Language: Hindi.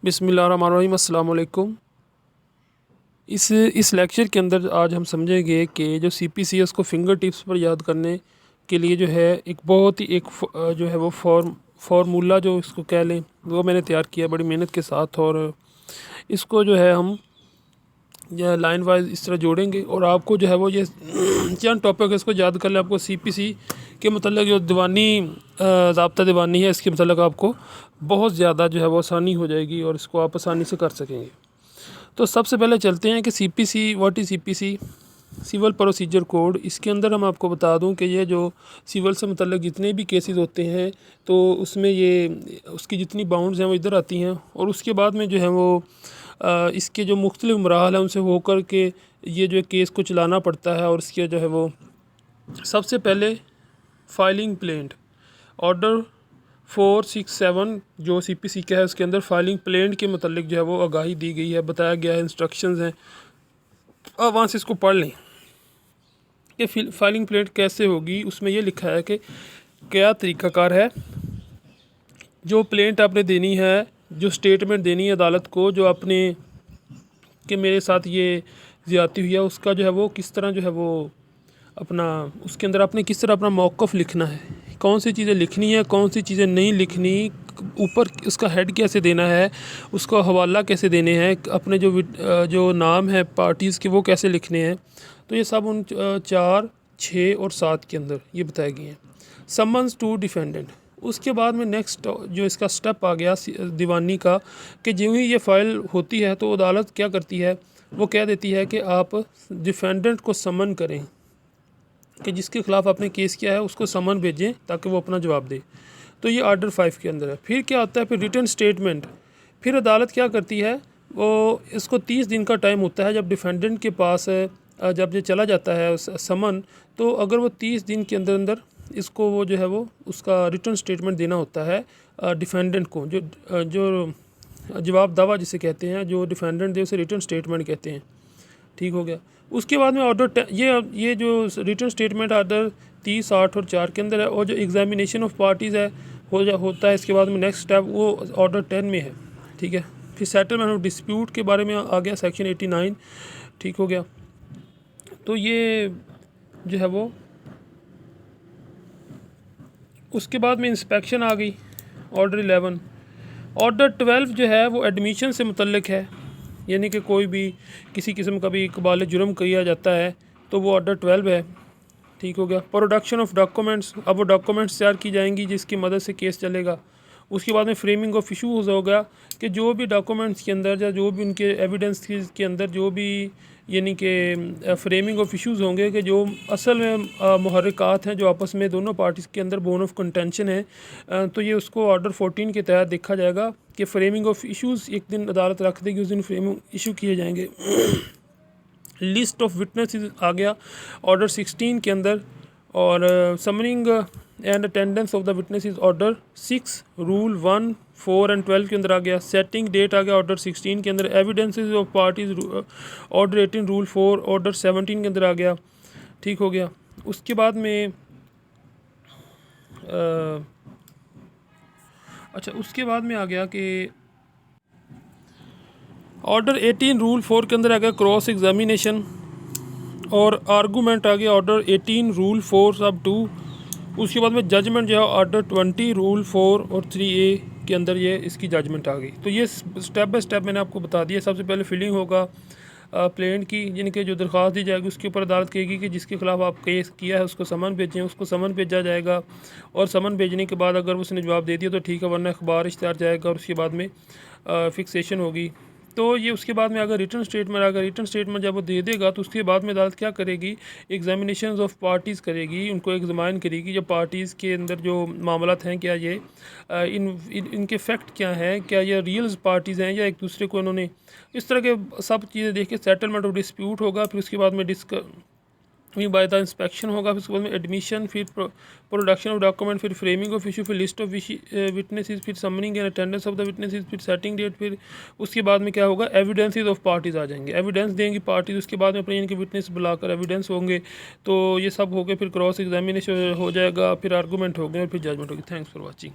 बिस्मिल्लाहिर्रहमानिर्रहीम। अस्सलाम वालेकुम। इस लेक्चर के अंदर आज हम समझेंगे कि जो CPC है उसको फिंगर टिप्स पर याद करने के लिए जो है एक बहुत ही जो है वो फार्मूला जो इसको कह लें वो मैंने तैयार किया बड़ी मेहनत के साथ। और इसको जो है हम लाइन वाइज इस तरह जोड़ेंगे और आपको जो है वो ये चंद टॉपिक है इसको याद कर लें। आपको CPC के मतलब जो दीवानी ज़ाब्ता दीवानी है इसके मतलब आपको बहुत ज़्यादा जो है वो आसानी हो जाएगी और इसको आप आसानी से कर सकेंगे। तो सबसे पहले चलते हैं कि CPC what is CPC, civil procedure code. इसके अंदर हम आपको बता दूं कि ये जो सिविल से मतलब जितने भी केसेस होते हैं तो उसमें ये उसकी जितनी बाउंड्स हैं वो इधर आती हैं और उसके बाद में जो है वो इसके जो मुख्तलिफ मराहल हैं उनसे होकर के ये जो केस को चलाना पड़ता है। और इसके जो है वो सबसे पहले फाइलिंग प्लेंट ऑर्डर 467 जो CPC का है उसके अंदर फाइलिंग प्लेंट के मतलब जो है वो आगाही दी गई है, बताया गया है, इंस्ट्रक्शंस हैं। अब वहाँ से इसको पढ़ लें कि फाइलिंग प्लेंट कैसे होगी। उसमें ये लिखा है कि क्या तरीक़ाकार है। जो प्लेंट आपने देनी है, जो स्टेटमेंट देनी है अदालत को जो आपने कि मेरे साथ ये ज़्यादती हुई है, उसका जो है वो किस तरह जो है वो अपना उसके अंदर आपने किस तरह अपना मौक़िफ़ लिखना है, कौन सी चीज़ें लिखनी है, कौन सी चीज़ें नहीं लिखनी, ऊपर उसका हेड कैसे देना है, उसका हवाला कैसे देने हैं, अपने जो नाम है पार्टीज़ के वो कैसे लिखने हैं। तो ये सब उन 4, 6 और 7 के अंदर ये बताए गए हैं। Summons to defendant. उसके बाद में नेक्स्ट जो इसका स्टेप आ गया दीवानी का कि जो ही ये फ़ाइल होती है तो अदालत क्या करती है, वो कह देती है कि आप डिफेंडेंट को समन करें कि जिसके ख़िलाफ़ आपने केस किया है उसको समन भेजें ताकि वो अपना जवाब दे। तो ये ऑर्डर 5 के अंदर है। फिर क्या होता है, फिर रिटन स्टेटमेंट। फिर अदालत क्या करती है, वो इसको 30 दिन का टाइम होता है जब डिफेंडेंट के पास जब ये चला जाता है समन, तो अगर वो 30 दिन के अंदर अंदर इसको वो जो है वो उसका रिटन स्टेटमेंट देना होता है डिफेंडेंट को, जो जवाब दावा जिसे कहते हैं, जो डिफेंडेंट दे उसे रिटन स्टेटमेंट कहते हैं। ठीक हो गया। उसके बाद में ऑर्डर ये जो रिटन स्टेटमेंट ऑर्डर 30, 8 और 4 के अंदर है। और जो एग्जामिनेशन ऑफ पार्टीज़ है होता है इसके बाद में नेक्स्ट स्टेप वो ऑर्डर 10 में है। ठीक है। फिर सेटलमेंट ऑफ डिस्प्यूट के बारे में आ गया सेक्शन 89। ठीक हो गया। तो ये जो है वो उसके बाद में इंस्पेक्शन आ गई ऑर्डर 11। ऑर्डर 12 जो है वो एडमिशन से मुतल्लिक है, यानी कि कोई भी किसी किस्म का भी इकबाल जुर्म किया जाता है तो वो ऑर्डर 12 है। ठीक हो गया। प्रोडक्शन ऑफ डॉक्यूमेंट्स, अब वो डॉक्यूमेंट्स तैयार की जाएंगी जिसकी मदद से केस चलेगा। उसके बाद में फ्रेमिंग ऑफ इशूज़ होगा कि जो भी डॉक्यूमेंट्स के अंदर या जो भी उनके एविडेंस के अंदर जो भी यानी कि फ्रेमिंग ऑफ इशूज़ होंगे कि जो असल में मुहर्रिकात हैं जो आपस में दोनों पार्टीज़ के अंदर बोन ऑफ कंटेंशन है, तो ये उसको ऑर्डर 14 के तहत देखा जाएगा कि फ्रेमिंग ऑफ इशूज़ एक दिन अदालत रख देगी, उस दिन फ्रेमिंग इशू किए जाएंगे। लिस्ट ऑफ विटनेसेस आ गया ऑर्डर 16 के अंदर। और summoning and attendance of the witnesses order 6, rule 1, 4 and 12 के अंदर आ गया। सेटिंग डेट आ गया ऑर्डर 16 के अंदर। Evidences of parties order 18, rule 4 order 17 के अंदर आ गया। ठीक हो गया। उसके बाद में उसके बाद में आ गया कि ऑर्डर 18 रूल 4 के अंदर आ गया क्रॉस एग्जामिनेशन और आर्गूमेंट आ गया ऑर्डर 18 रूल 4 सब 2। उसके बाद में जजमेंट जो है ऑर्डर 20 रूल 4 और 3A के अंदर ये इसकी जजमेंट आ गई। तो ये स्टेप बाय स्टेप मैंने आपको बता दिया। सबसे पहले फिलिंग होगा प्लेंट की, यानी कि जो दरख्वास्त दी जाएगी उसके ऊपर अदालत कहेगी कि जिसके खिलाफ आप केस किया है उसको समन भेजें, उसको समन भेजा जाएगा। और समन भेजने के बाद अगर उसने जवाब दे दिया तो ठीक है, वरना अखबार इश्तहार जाएगा और उसके बाद में फिक्सेशन होगी। तो ये उसके बाद में अगर रिटर्न स्टेटमेंट जब वो दे देगा तो उसके बाद में अदालत क्या करेगी, एग्जामिनेशन ऑफ पार्टीज़ करेगी, उनको एग्जामिन करेगी जो पार्टीज़ के अंदर जो मामलात हैं, क्या ये इनके फैक्ट क्या हैं, क्या ये रियल पार्टीज़ हैं या एक दूसरे को इन्होंने, इस तरह के सब चीज़ें देख के सेटलमेंट ऑफ डिस्प्यूट होगा। फिर उसके बाद में बाय द इंस्पेक्शन होगा। फिर उसके बाद में एडमिशन, फिर प्रोडक्शन ऑफ डॉक्यूमेंट, फिर फ्रेमिंग ऑफ इशू, फिर लिस्ट ऑफ विटनेसेस, फिर summoning and attendance of the witnesses, फिर सेटिंग डेट। फिर उसके बाद में क्या होगा, एविडेंसेस ऑफ पार्टीज़ आ जाएंगे, एविडेंस देंगी पार्टीज़। उसके बाद में अपने इनके विटनेस बुलाकर एविडेंस होंगे। तो ये सब हो गए। फिर क्रॉस एग्जामिनेशन हो जाएगा, फिर आर्गूमेंट हो गए और फिर जजमेंट होगी। Thanks for watching.